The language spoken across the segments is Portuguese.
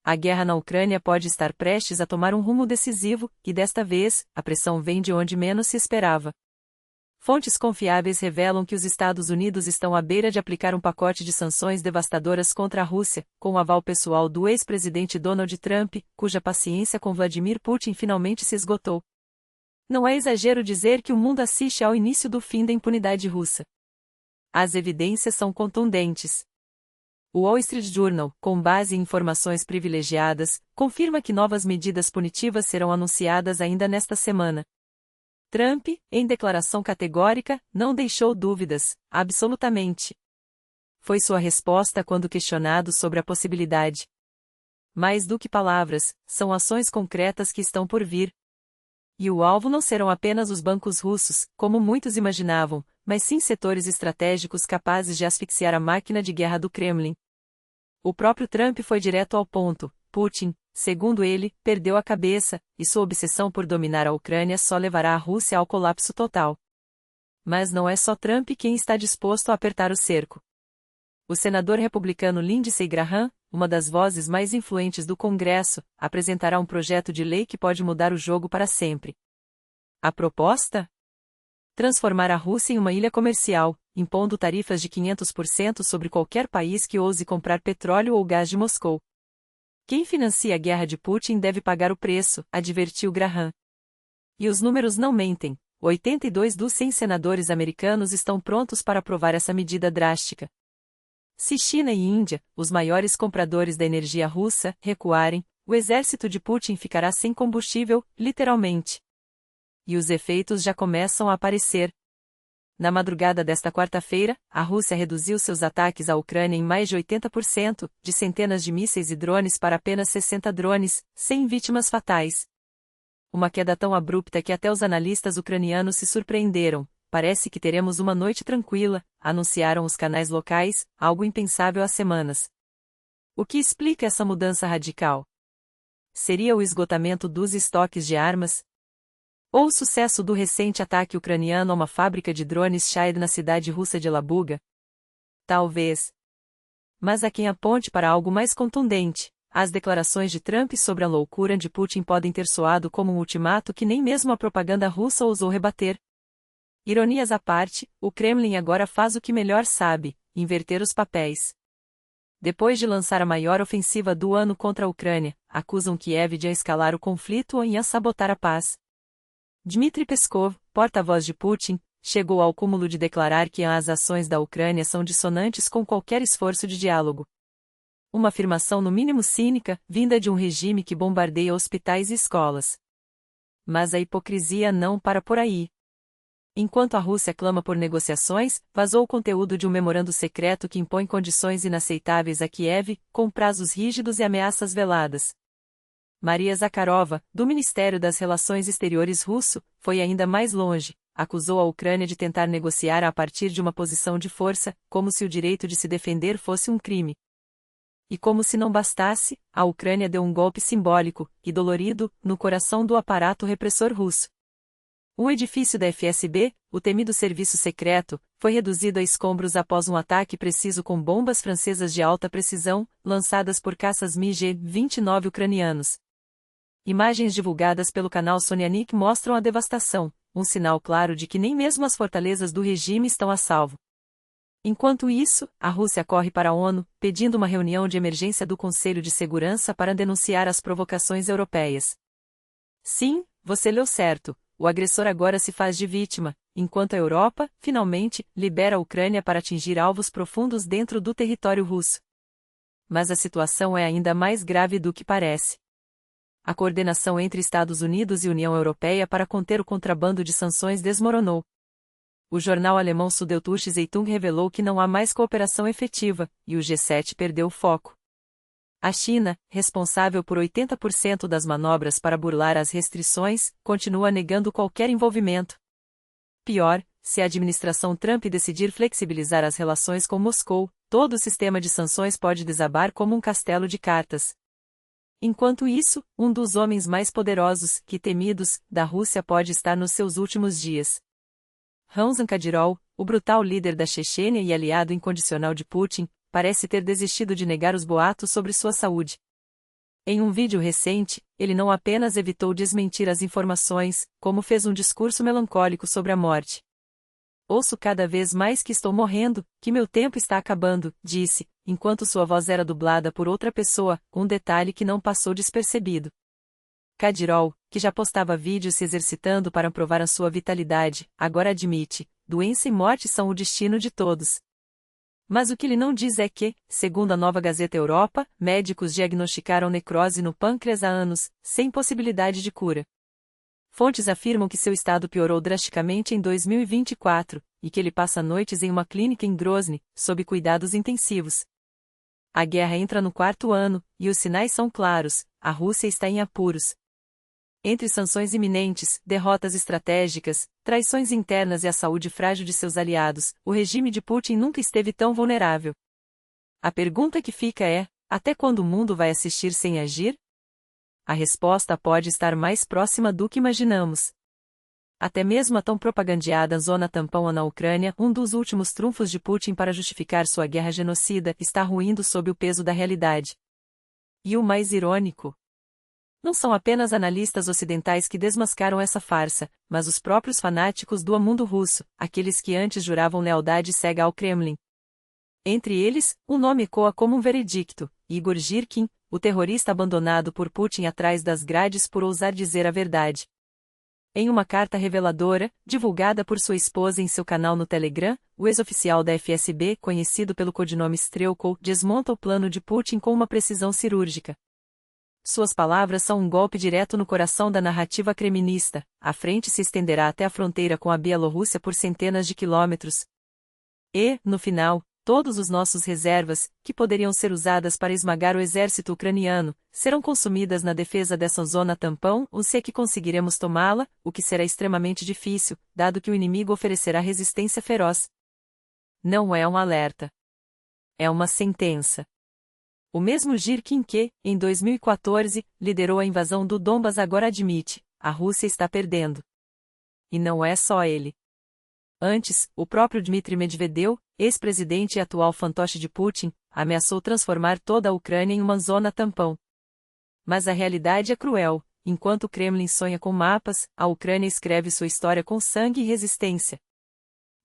A guerra na Ucrânia pode estar prestes a tomar um rumo decisivo, e desta vez, a pressão vem de onde menos se esperava. Fontes confiáveis revelam que os Estados Unidos estão à beira de aplicar um pacote de sanções devastadoras contra a Rússia, com o aval pessoal do ex-presidente Donald Trump, cuja paciência com Vladimir Putin finalmente se esgotou. Não é exagero dizer que o mundo assiste ao início do fim da impunidade russa. As evidências são contundentes. O Wall Street Journal, com base em informações privilegiadas, confirma que novas medidas punitivas serão anunciadas ainda nesta semana. Trump, em declaração categórica, não deixou dúvidas, absolutamente. Foi sua resposta quando questionado sobre a possibilidade. Mais do que palavras, são ações concretas que estão por vir. E o alvo não serão apenas os bancos russos, como muitos imaginavam, mas sim setores estratégicos capazes de asfixiar a máquina de guerra do Kremlin. O próprio Trump foi direto ao ponto. Putin, segundo ele, perdeu a cabeça, e sua obsessão por dominar a Ucrânia só levará a Rússia ao colapso total. Mas não é só Trump quem está disposto a apertar o cerco. O senador republicano Lindsey Graham, uma das vozes mais influentes do Congresso, apresentará um projeto de lei que pode mudar o jogo para sempre. A proposta? Transformar a Rússia em uma ilha comercial, impondo tarifas de 500% sobre qualquer país que ouse comprar petróleo ou gás de Moscou. Quem financia a guerra de Putin deve pagar o preço, advertiu Graham. E os números não mentem, 82 dos 100 senadores americanos estão prontos para aprovar essa medida drástica. Se China e Índia, os maiores compradores da energia russa, recuarem, o exército de Putin ficará sem combustível, literalmente. E os efeitos já começam a aparecer. Na madrugada desta quarta-feira, a Rússia reduziu seus ataques à Ucrânia em mais de 80%, de centenas de mísseis e drones para apenas 60 drones, sem vítimas fatais. Uma queda tão abrupta que até os analistas ucranianos se surpreenderam. Parece que teremos uma noite tranquila, anunciaram os canais locais, algo impensável há semanas. O que explica essa mudança radical? Seria o esgotamento dos estoques de armas? Ou o sucesso do recente ataque ucraniano a uma fábrica de drones Shahed na cidade russa de Labuga? Talvez. Mas há quem aponte para algo mais contundente. As declarações de Trump sobre a loucura de Putin podem ter soado como um ultimato que nem mesmo a propaganda russa ousou rebater. Ironias à parte, o Kremlin agora faz o que melhor sabe, inverter os papéis. Depois de lançar a maior ofensiva do ano contra a Ucrânia, acusam Kiev de escalar o conflito ou em sabotar a paz. Dmitry Peskov, porta-voz de Putin, chegou ao cúmulo de declarar que as ações da Ucrânia são dissonantes com qualquer esforço de diálogo. Uma afirmação no mínimo cínica, vinda de um regime que bombardeia hospitais e escolas. Mas a hipocrisia não para por aí. Enquanto a Rússia clama por negociações, vazou o conteúdo de um memorando secreto que impõe condições inaceitáveis a Kiev, com prazos rígidos e ameaças veladas. Maria Zakharova, do Ministério das Relações Exteriores russo, foi ainda mais longe, acusou a Ucrânia de tentar negociar a partir de uma posição de força, como se o direito de se defender fosse um crime. E como se não bastasse, a Ucrânia deu um golpe simbólico, e dolorido, no coração do aparato repressor russo. Um edifício da FSB, o temido serviço secreto, foi reduzido a escombros após um ataque preciso com bombas francesas de alta precisão, lançadas por caças MiG-29 ucranianos. Imagens divulgadas pelo canal Sonyanik mostram a devastação, um sinal claro de que nem mesmo as fortalezas do regime estão a salvo. Enquanto isso, a Rússia corre para a ONU, pedindo uma reunião de emergência do Conselho de Segurança para denunciar as provocações europeias. Sim, você leu certo, o agressor agora se faz de vítima, enquanto a Europa, finalmente, libera a Ucrânia para atingir alvos profundos dentro do território russo. Mas a situação é ainda mais grave do que parece. A coordenação entre Estados Unidos e União Europeia para conter o contrabando de sanções desmoronou. O jornal alemão Süddeutsche Zeitung revelou que não há mais cooperação efetiva, e o G7 perdeu o foco. A China, responsável por 80% das manobras para burlar as restrições, continua negando qualquer envolvimento. Pior, se a administração Trump decidir flexibilizar as relações com Moscou, todo o sistema de sanções pode desabar como um castelo de cartas. Enquanto isso, um dos homens mais poderosos e temidos da Rússia pode estar nos seus últimos dias. Ramzan Kadyrov, o brutal líder da Chechênia e aliado incondicional de Putin, parece ter desistido de negar os boatos sobre sua saúde. Em um vídeo recente, ele não apenas evitou desmentir as informações, como fez um discurso melancólico sobre a morte. Ouço cada vez mais que estou morrendo, que meu tempo está acabando, disse, enquanto sua voz era dublada por outra pessoa, um detalhe que não passou despercebido. Kadirov, que já postava vídeos se exercitando para provar a sua vitalidade, agora admite, doença e morte são o destino de todos. Mas o que ele não diz é que, segundo a Nova Gazeta Europa, médicos diagnosticaram necrose no pâncreas há anos, sem possibilidade de cura. Fontes afirmam que seu estado piorou drasticamente em 2024, e que ele passa noites em uma clínica em Grozny, sob cuidados intensivos. A guerra entra no 4º ano, e os sinais são claros: a Rússia está em apuros. Entre sanções iminentes, derrotas estratégicas, traições internas e a saúde frágil de seus aliados, o regime de Putin nunca esteve tão vulnerável. A pergunta que fica é: até quando o mundo vai assistir sem agir? A resposta pode estar mais próxima do que imaginamos. Até mesmo a tão propagandeada zona tampão na Ucrânia, um dos últimos trunfos de Putin para justificar sua guerra genocida, está ruindo sob o peso da realidade. E o mais irônico? Não são apenas analistas ocidentais que desmascaram essa farsa, mas os próprios fanáticos do mundo russo, aqueles que antes juravam lealdade cega ao Kremlin. Entre eles, um nome ecoa como um veredicto: Igor Girkin, o terrorista abandonado por Putin atrás das grades por ousar dizer a verdade. Em uma carta reveladora, divulgada por sua esposa em seu canal no Telegram, o ex-oficial da FSB, conhecido pelo codinome Strelkov, desmonta o plano de Putin com uma precisão cirúrgica. Suas palavras são um golpe direto no coração da narrativa kremlinista: a frente se estenderá até a fronteira com a Bielorrússia por centenas de quilômetros. E, no final, todos os nossos reservas, que poderiam ser usadas para esmagar o exército ucraniano, serão consumidas na defesa dessa zona tampão, ou se é que conseguiremos tomá-la, o que será extremamente difícil, dado que o inimigo oferecerá resistência feroz. Não é um alerta. É uma sentença. O mesmo Girkin que, em 2014, liderou a invasão do Donbas agora admite: a Rússia está perdendo. E não é só ele. Antes, o próprio Dmitry Medvedev, ex-presidente e atual fantoche de Putin, ameaçou transformar toda a Ucrânia em uma zona tampão. Mas a realidade é cruel: enquanto o Kremlin sonha com mapas, a Ucrânia escreve sua história com sangue e resistência.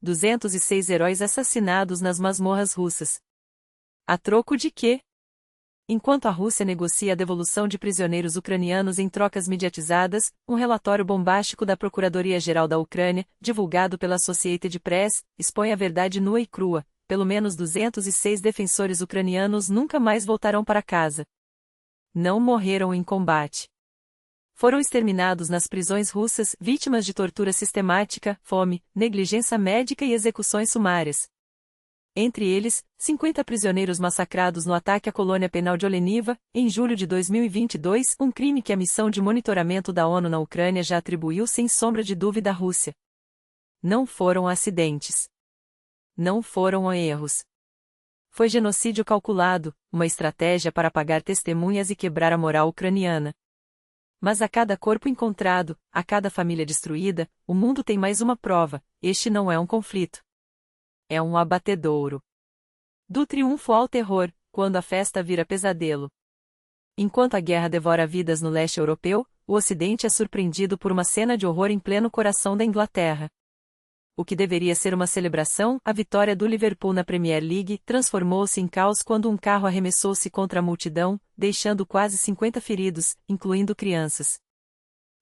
206 heróis assassinados nas masmorras russas. A troco de quê? Enquanto a Rússia negocia a devolução de prisioneiros ucranianos em trocas mediatizadas, um relatório bombástico da Procuradoria-Geral da Ucrânia, divulgado pela Associated Press, expõe a verdade nua e crua: pelo menos 206 defensores ucranianos nunca mais voltarão para casa. Não morreram em combate. Foram exterminados nas prisões russas, vítimas de tortura sistemática, fome, negligência médica e execuções sumárias. Entre eles, 50 prisioneiros massacrados no ataque à colônia penal de Oleniva, em julho de 2022, um crime que a missão de monitoramento da ONU na Ucrânia já atribuiu sem sombra de dúvida à Rússia. Não foram acidentes. Não foram erros. Foi genocídio calculado, uma estratégia para apagar testemunhas e quebrar a moral ucraniana. Mas a cada corpo encontrado, a cada família destruída, o mundo tem mais uma prova: este não é um conflito. É um abatedouro. Do triunfo ao terror, quando a festa vira pesadelo. Enquanto a guerra devora vidas no leste europeu, o Ocidente é surpreendido por uma cena de horror em pleno coração da Inglaterra. O que deveria ser uma celebração, a vitória do Liverpool na Premier League, transformou-se em caos quando um carro arremessou-se contra a multidão, deixando quase 50 feridos, incluindo crianças.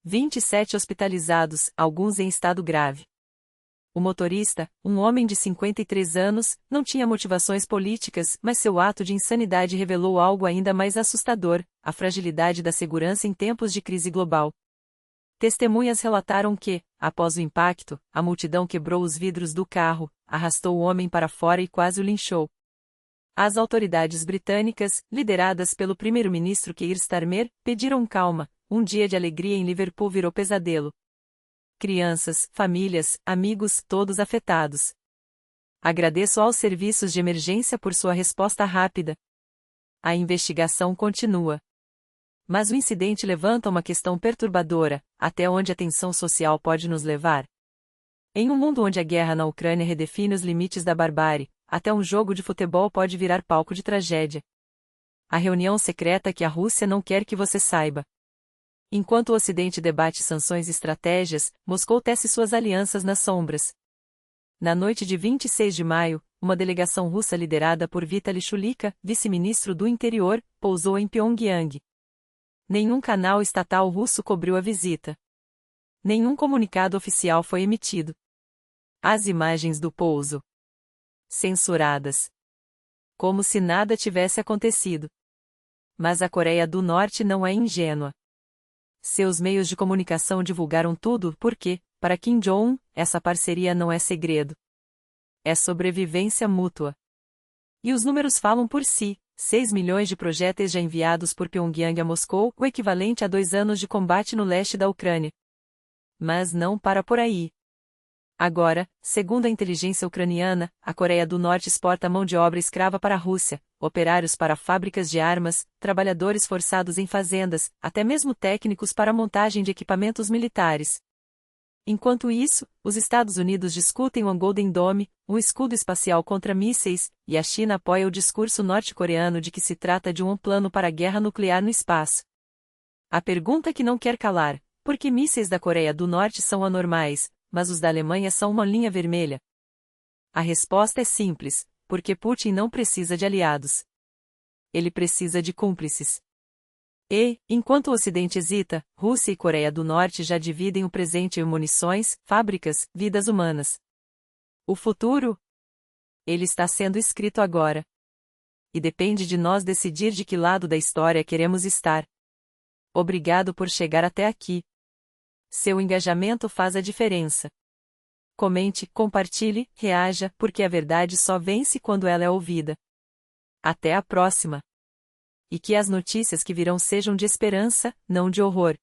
27 hospitalizados, alguns em estado grave. O motorista, um homem de 53 anos, não tinha motivações políticas, mas seu ato de insanidade revelou algo ainda mais assustador: a fragilidade da segurança em tempos de crise global. Testemunhas relataram que, após o impacto, a multidão quebrou os vidros do carro, arrastou o homem para fora e quase o linchou. As autoridades britânicas, lideradas pelo primeiro-ministro Keir Starmer, pediram calma: um dia de alegria em Liverpool virou pesadelo. Crianças, famílias, amigos, todos afetados. Agradeço aos serviços de emergência por sua resposta rápida. A investigação continua. Mas o incidente levanta uma questão perturbadora: até onde a tensão social pode nos levar? Em um mundo onde a guerra na Ucrânia redefine os limites da barbárie, até um jogo de futebol pode virar palco de tragédia. A reunião secreta que a Rússia não quer que você saiba. Enquanto o Ocidente debate sanções e estratégias, Moscou tece suas alianças nas sombras. Na noite de 26 de maio, uma delegação russa liderada por Vitaly Chulika, vice-ministro do Interior, pousou em Pyongyang. Nenhum canal estatal russo cobriu a visita. Nenhum comunicado oficial foi emitido. As imagens do pouso. Censuradas. Como se nada tivesse acontecido. Mas a Coreia do Norte não é ingênua. Seus meios de comunicação divulgaram tudo porque, para Kim Jong-un, essa parceria não é segredo. É sobrevivência mútua. E os números falam por si: 6 milhões de projéteis já enviados por Pyongyang a Moscou, o equivalente a 2 anos de combate no leste da Ucrânia. Mas não para por aí. Agora, segundo a inteligência ucraniana, a Coreia do Norte exporta mão de obra escrava para a Rússia, operários para fábricas de armas, trabalhadores forçados em fazendas, até mesmo técnicos para a montagem de equipamentos militares. Enquanto isso, os Estados Unidos discutem o Golden Dome, um escudo espacial contra mísseis, e a China apoia o discurso norte-coreano de que se trata de um plano para a guerra nuclear no espaço. A pergunta que não quer calar: por que mísseis da Coreia do Norte são anormais, mas os da Alemanha são uma linha vermelha? A resposta é simples: porque Putin não precisa de aliados. Ele precisa de cúmplices. E, enquanto o Ocidente hesita, Rússia e Coreia do Norte já dividem o presente em munições, fábricas, vidas humanas. O futuro? Ele está sendo escrito agora. E depende de nós decidir de que lado da história queremos estar. Obrigado por chegar até aqui. Seu engajamento faz a diferença. Comente, compartilhe, reaja, porque a verdade só vence quando ela é ouvida. Até a próxima. E que as notícias que virão sejam de esperança, não de horror.